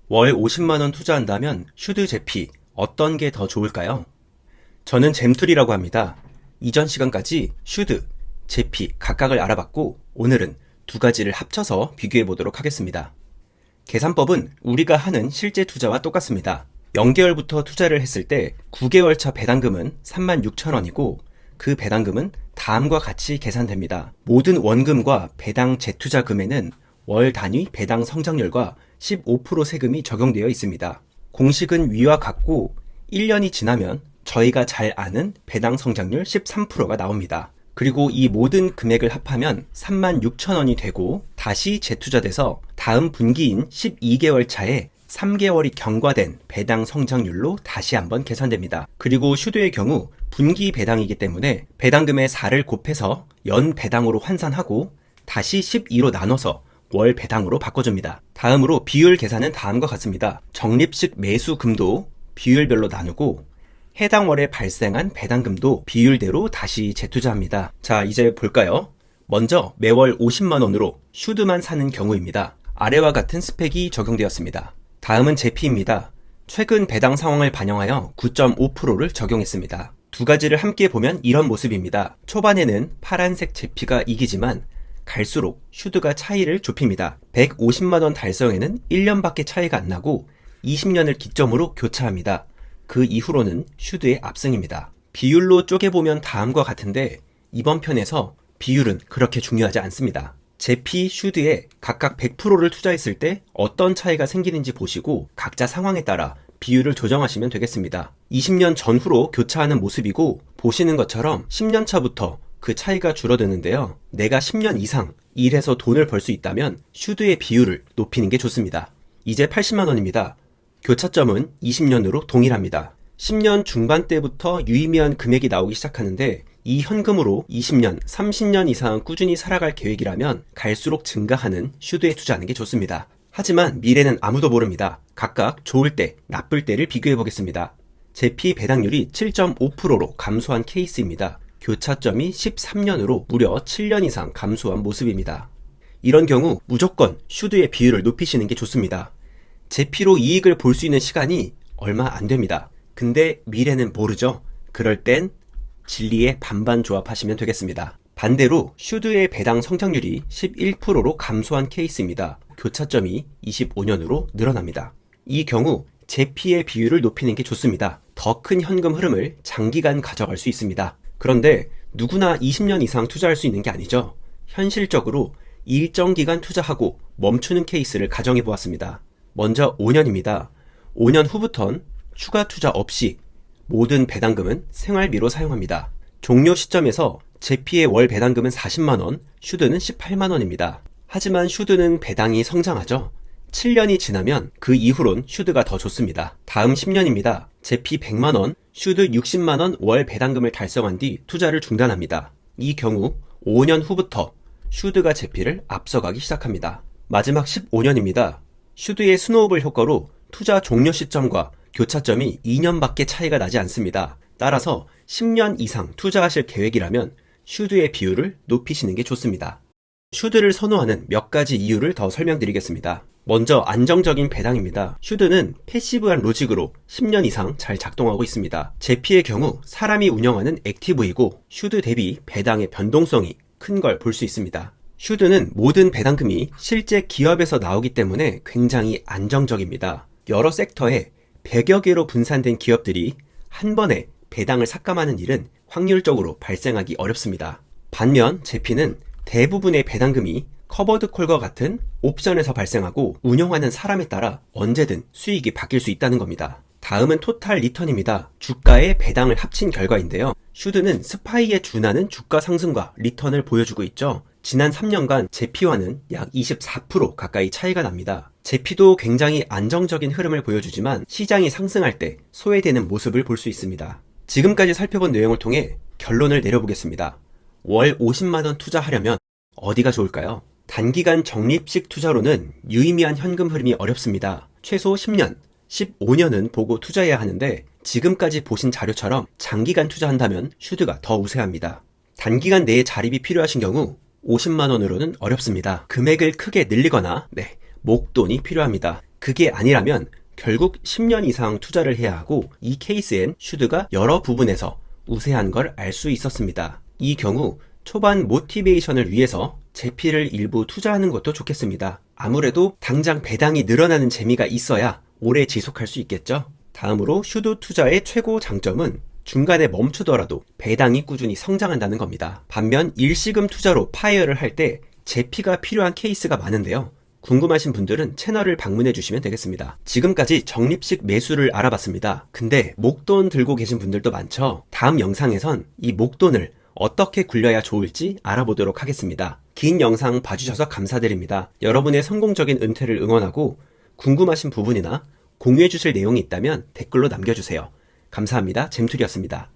월 50만원 투자한다면 슈드 제피 어떤 게 더 좋을까요? 저는 잼툴이라고 합니다. 이전 시간까지 슈드, 제피 각각을 알아봤고 오늘은 두 가지를 합쳐서 비교해 보도록 하겠습니다. 계산법은 우리가 하는 실제 투자와 똑같습니다. 0개월부터 투자를 했을 때 9개월 차 배당금은 36,000원이고 그 배당금은 다음과 같이 계산됩니다. 모든 원금과 배당 재투자금에는 월 단위 배당 성장률과 15% 세금이 적용되어 있습니다. 공식은 위와 같고 1년이 지나면 저희가 잘 아는 배당 성장률 13%가 나옵니다. 그리고 이 모든 금액을 합하면 36,000원이 되고 다시 재투자돼서 다음 분기인 12개월 차에 3개월이 경과된 배당 성장률로 다시 한번 계산됩니다. 그리고 슈드의 경우 분기 배당이기 때문에 배당금의 4를 곱해서 연 배당으로 환산하고 다시 12로 나눠서 월 배당으로 바꿔줍니다. 다음으로 비율 계산은 다음과 같습니다. 적립식 매수금도 비율별로 나누고 해당 월에 발생한 배당금도 비율대로 다시 재투자합니다. 자, 이제 볼까요? 먼저 매월 50만원으로 슈드만 사는 경우입니다. 아래와 같은 스펙이 적용되었습니다. 다음은 제피입니다. 최근 배당 상황을 반영하여 9.5%를 적용했습니다. 두 가지를 함께 보면 이런 모습입니다. 초반에는 파란색 제피가 이기지만 갈수록 슈드가 차이를 좁힙니다. 150만원 달성에는 1년밖에 차이가 안 나고 20년을 기점으로 교차합니다. 그 이후로는 슈드의 압승입니다. 비율로 쪼개보면 다음과 같은데 이번 편에서 비율은 그렇게 중요하지 않습니다. 제피, 슈드에 각각 100%를 투자했을 때 어떤 차이가 생기는지 보시고 각자 상황에 따라 비율을 조정하시면 되겠습니다. 20년 전후로 교차하는 모습이고 보시는 것처럼 10년 차부터 그 차이가 줄어드는데요. 내가 10년 이상 일해서 돈을 벌 수 있다면 슈드의 비율을 높이는 게 좋습니다. 이제 80만원입니다. 교차점은 20년으로 동일합니다. 10년 중반 때부터 유의미한 금액이 나오기 시작하는데 이 현금으로 20년, 30년 이상 꾸준히 살아갈 계획이라면 갈수록 증가하는 슈드에 투자하는 게 좋습니다. 하지만 미래는 아무도 모릅니다. 각각 좋을 때, 나쁠 때를 비교해 보겠습니다. 제피 배당률이 7.5%로 감소한 케이스입니다. 교차점이 13년으로 무려 7년 이상 감소한 모습입니다. 이런 경우 무조건 슈드의 비율을 높이시는 게 좋습니다. 제피로 이익을 볼 수 있는 시간이 얼마 안 됩니다. 근데 미래는 모르죠. 그럴 땐 진리의 반반 조합하시면 되겠습니다. 반대로 슈드의 배당 성장률이 11%로 감소한 케이스입니다. 교차점이 25년으로 늘어납니다. 이 경우 제피의 비율을 높이는 게 좋습니다. 더 큰 현금 흐름을 장기간 가져갈 수 있습니다. 그런데 누구나 20년 이상 투자할 수 있는 게 아니죠. 현실적으로 일정 기간 투자하고 멈추는 케이스를 가정해 보았습니다. 먼저 5년입니다. 5년 후부턴 추가 투자 없이 모든 배당금은 생활비로 사용합니다. 종료 시점에서 제피의 월 배당금은 40만원, 슈드는 18만원입니다. 하지만 슈드는 배당이 성장하죠. 7년이 지나면 그 이후론 슈드가 더 좋습니다. 다음 10년입니다. 제피 100만원, 슈드 60만원 월 배당금을 달성한 뒤 투자를 중단합니다. 이 경우 5년 후부터 슈드가 제피를 앞서가기 시작합니다. 마지막 15년입니다. 슈드의 스노우볼 효과로 투자 종료 시점과 교차점이 2년밖에 차이가 나지 않습니다. 따라서 10년 이상 투자하실 계획이라면 슈드의 비율을 높이시는 게 좋습니다. 슈드를 선호하는 몇 가지 이유를 더 설명드리겠습니다. 먼저 안정적인 배당입니다. 슈드는 패시브한 로직으로 10년 이상 잘 작동하고 있습니다. 제피의 경우 사람이 운영하는 액티브이고 슈드 대비 배당의 변동성이 큰 걸 볼 수 있습니다. 슈드는 모든 배당금이 실제 기업에서 나오기 때문에 굉장히 안정적입니다. 여러 섹터에 100여 개로 분산된 기업들이 한 번에 배당을 삭감하는 일은 확률적으로 발생하기 어렵습니다. 반면 제피는 대부분의 배당금이 커버드콜과 같은 옵션에서 발생하고 운영하는 사람에 따라 언제든 수익이 바뀔 수 있다는 겁니다. 다음은 토탈 리턴입니다. 주가의 배당을 합친 결과인데요. 슈드는 스파이에 준하는 주가 상승과 리턴을 보여주고 있죠. 지난 3년간 제피와는 약 24% 가까이 차이가 납니다. 제피도 굉장히 안정적인 흐름을 보여주지만 시장이 상승할 때 소외되는 모습을 볼 수 있습니다. 지금까지 살펴본 내용을 통해 결론을 내려보겠습니다. 월 50만원 투자하려면 어디가 좋을까요? 단기간 적립식 투자로는 유의미한 현금 흐름이 어렵습니다. 최소 10년, 15년은 보고 투자해야 하는데 지금까지 보신 자료처럼 장기간 투자한다면 슈드가 더 우세합니다. 단기간 내에 자립이 필요하신 경우 50만원으로는 어렵습니다. 금액을 크게 늘리거나 목돈이 필요합니다. 그게 아니라면 결국 10년 이상 투자를 해야 하고 이 케이스엔 슈드가 여러 부분에서 우세한 걸 알 수 있었습니다. 이 경우 초반 모티베이션을 위해서 제피를 일부 투자하는 것도 좋겠습니다. 아무래도 당장 배당이 늘어나는 재미가 있어야 오래 지속할 수 있겠죠. 다음으로 슈드 투자의 최고 장점은 중간에 멈추더라도 배당이 꾸준히 성장한다는 겁니다. 반면 일시금 투자로 파이어를 할 때 제피가 필요한 케이스가 많은데요. 궁금하신 분들은 채널을 방문해 주시면 되겠습니다. 지금까지 적립식 매수를 알아봤습니다. 근데 목돈 들고 계신 분들도 많죠? 다음 영상에선 이 목돈을 어떻게 굴려야 좋을지 알아보도록 하겠습니다. 긴 영상 봐주셔서 감사드립니다. 여러분의 성공적인 은퇴를 응원하고 궁금하신 부분이나 공유해 주실 내용이 있다면 댓글로 남겨주세요. 감사합니다. 잼툴이었습니다.